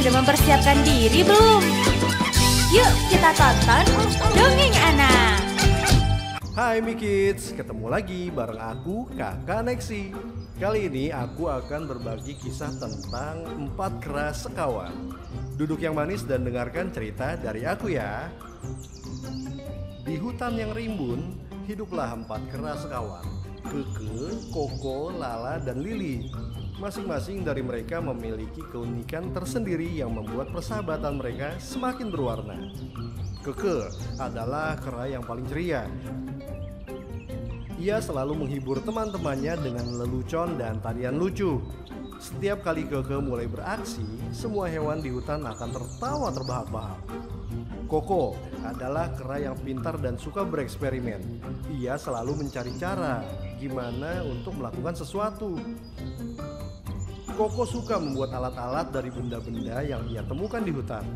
Sudah mempersiapkan diri belum? Yuk kita tonton Dongeng Anak. Hai Mi Kids, ketemu lagi bareng aku Kakak Nexi. Kali ini aku akan berbagi kisah tentang 4 kera sekawan. Duduk yang manis dan dengarkan cerita dari aku ya. Di hutan yang rimbun, hiduplah 4 kera sekawan, Keke, Koko, Lala, dan Lili. Masing-masing dari mereka memiliki keunikan tersendiri yang membuat persahabatan mereka semakin berwarna. Keke adalah kera yang paling ceria. Ia selalu menghibur teman-temannya dengan lelucon dan tarian lucu. Setiap kali Keke mulai beraksi, semua hewan di hutan akan tertawa terbahak-bahak. Koko adalah kera yang pintar dan suka bereksperimen. Ia selalu mencari cara gimana untuk melakukan sesuatu. Koko suka membuat alat-alat dari benda-benda yang ia temukan di hutan.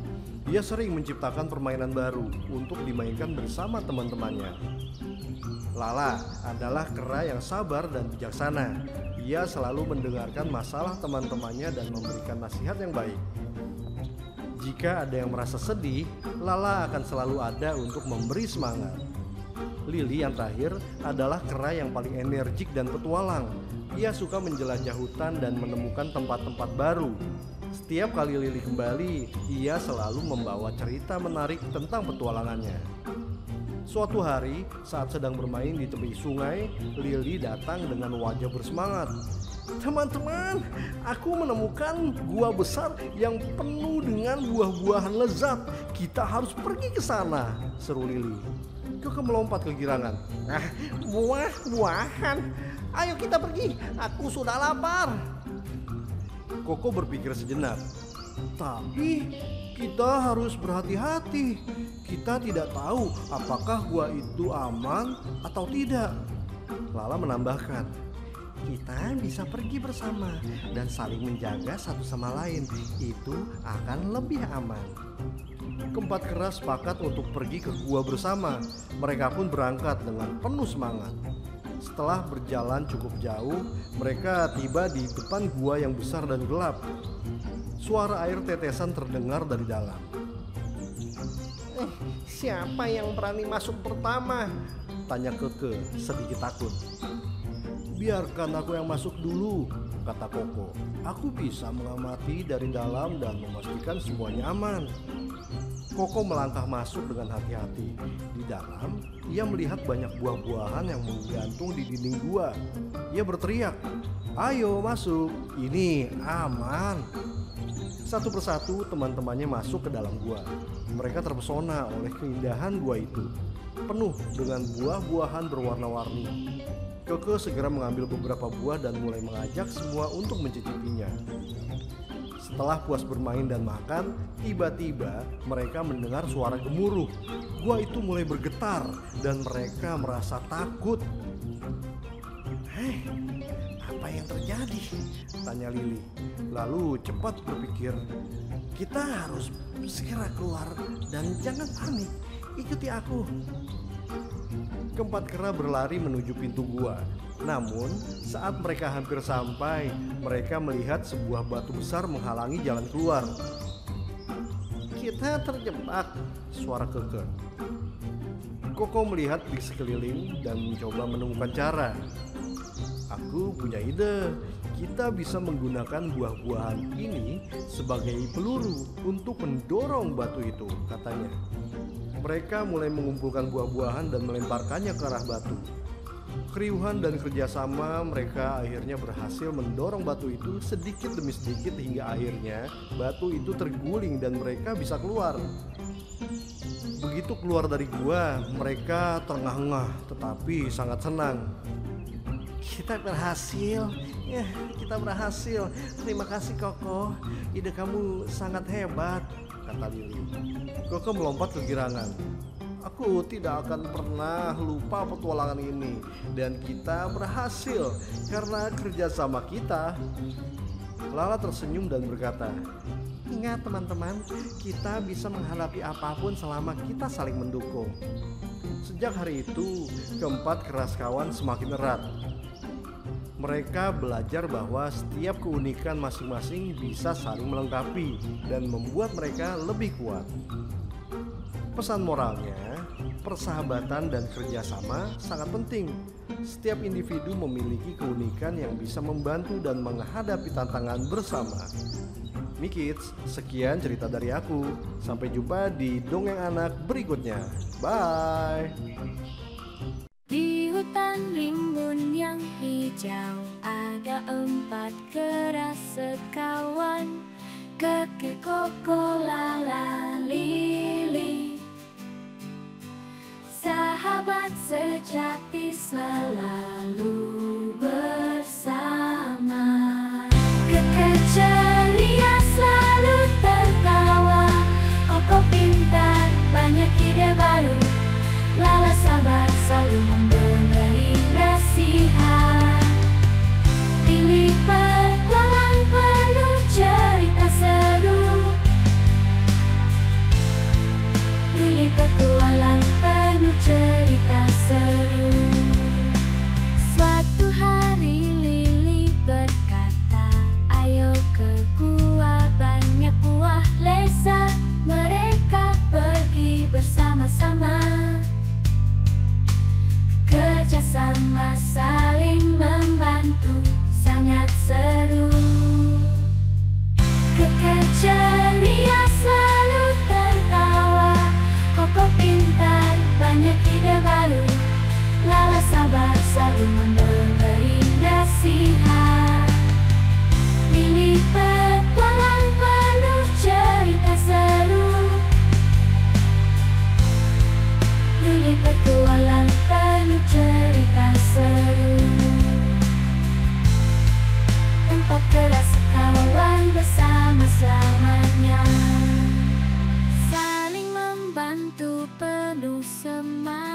Ia sering menciptakan permainan baru untuk dimainkan bersama teman-temannya. Lala adalah kera yang sabar dan bijaksana. Ia selalu mendengarkan masalah teman-temannya dan memberikan nasihat yang baik. Jika ada yang merasa sedih, Lala akan selalu ada untuk memberi semangat. Lili yang terakhir adalah kera yang paling energik dan petualang. Ia suka menjelajah hutan dan menemukan tempat-tempat baru. Setiap kali Lili kembali, ia selalu membawa cerita menarik tentang petualangannya. Suatu hari, saat sedang bermain di tepi sungai, Lili datang dengan wajah bersemangat. Teman-teman, aku menemukan gua besar yang penuh dengan buah-buahan lezat. Kita harus pergi ke sana, seru Lili. Keke melompat kegirangan. Buah-buahan? Ayo kita pergi, aku sudah lapar. Koko berpikir sejenak. Tapi kita harus berhati-hati. Kita tidak tahu apakah gua itu aman atau tidak. Lala menambahkan, kita bisa pergi bersama dan saling menjaga satu sama lain. Itu akan lebih aman. Keempat kera sepakat untuk pergi ke gua bersama. Mereka pun berangkat dengan penuh semangat. Setelah berjalan cukup jauh, mereka tiba di depan gua yang besar dan gelap. Suara air tetesan terdengar dari dalam. Siapa yang berani masuk pertama? Tanya Keke sedikit takut. Biarkan aku yang masuk dulu, kata Koko. Aku bisa mengamati dari dalam dan memastikan semuanya aman. Koko melangkah masuk dengan hati-hati. Di dalam, ia melihat banyak buah-buahan yang menggantung di dinding gua. Ia berteriak, "Ayo masuk, ini aman." Satu persatu teman-temannya masuk ke dalam gua. Mereka terpesona oleh keindahan gua itu, penuh dengan buah-buahan berwarna-warni. Keke segera mengambil beberapa buah dan mulai mengajak semua untuk mencicipinya. Setelah puas bermain dan makan, tiba-tiba mereka mendengar suara gemuruh. Gua itu mulai bergetar dan mereka merasa takut. Apa yang terjadi? Tanya Lili. Lalu cepat berpikir, kita harus segera keluar dan jangan panik. Ikuti aku. Keempat kera berlari menuju pintu gua. Namun, saat mereka hampir sampai, mereka melihat sebuah batu besar menghalangi jalan keluar. Kita terjebak, suara Keke. Koko melihat di sekeliling dan mencoba menemukan cara. Aku punya ide. Kita bisa menggunakan buah-buahan ini sebagai peluru untuk mendorong batu itu, katanya. Mereka mulai mengumpulkan buah-buahan dan melemparkannya ke arah batu. Keriuhan dan kerjasama mereka akhirnya berhasil mendorong batu itu sedikit demi sedikit hingga akhirnya batu itu terguling dan mereka bisa keluar. Begitu keluar dari gua, mereka terengah-engah tetapi sangat senang. Kita berhasil, kita berhasil. Terima kasih Koko, ide kamu sangat hebat, kata Lili. Koko melompat kegirangan. Aku tidak akan pernah lupa petualangan ini. Dan kita berhasil karena kerjasama kita. Lala tersenyum dan berkata, ingat teman-teman, kita bisa menghadapi apapun selama kita saling mendukung. Sejak hari itu, keempat kera sekawan semakin erat. Mereka belajar bahwa setiap keunikan masing-masing bisa saling melengkapi dan membuat mereka lebih kuat. Pesan moralnya, persahabatan dan kerjasama sangat penting. Setiap individu memiliki keunikan yang bisa membantu dan menghadapi tantangan bersama. Mikids, sekian cerita dari aku. Sampai jumpa di Dongeng Anak berikutnya. Bye. Di hutan rimbun yang hijau ada 4 kera sekawan, Kakek, Koko, Lala, Lili. Sahabat sejati selalu bersama. Kakek ceria selalu tertawa, Koko pintar banyak ide baru, Lala sabar selalu memberi nasihat. Lili petualang penuh cerita seru, Lili petualang penuh cerita seru. Suatu hari Lili berkata, ayo ke gua, banyak buah lezat. Mereka pergi bersama-sama, kerjasama saling membantu, sangat seru. Kakek ceria selalu tertawa, Koko pintar banyak ide baru, Lala sabar selalu memberi nasihat. Lili petualang penuh cerita seru, Lili petualang penuh cerita seru. 4 kera sekawan bersama-samanya, saling membantu penuh semangat.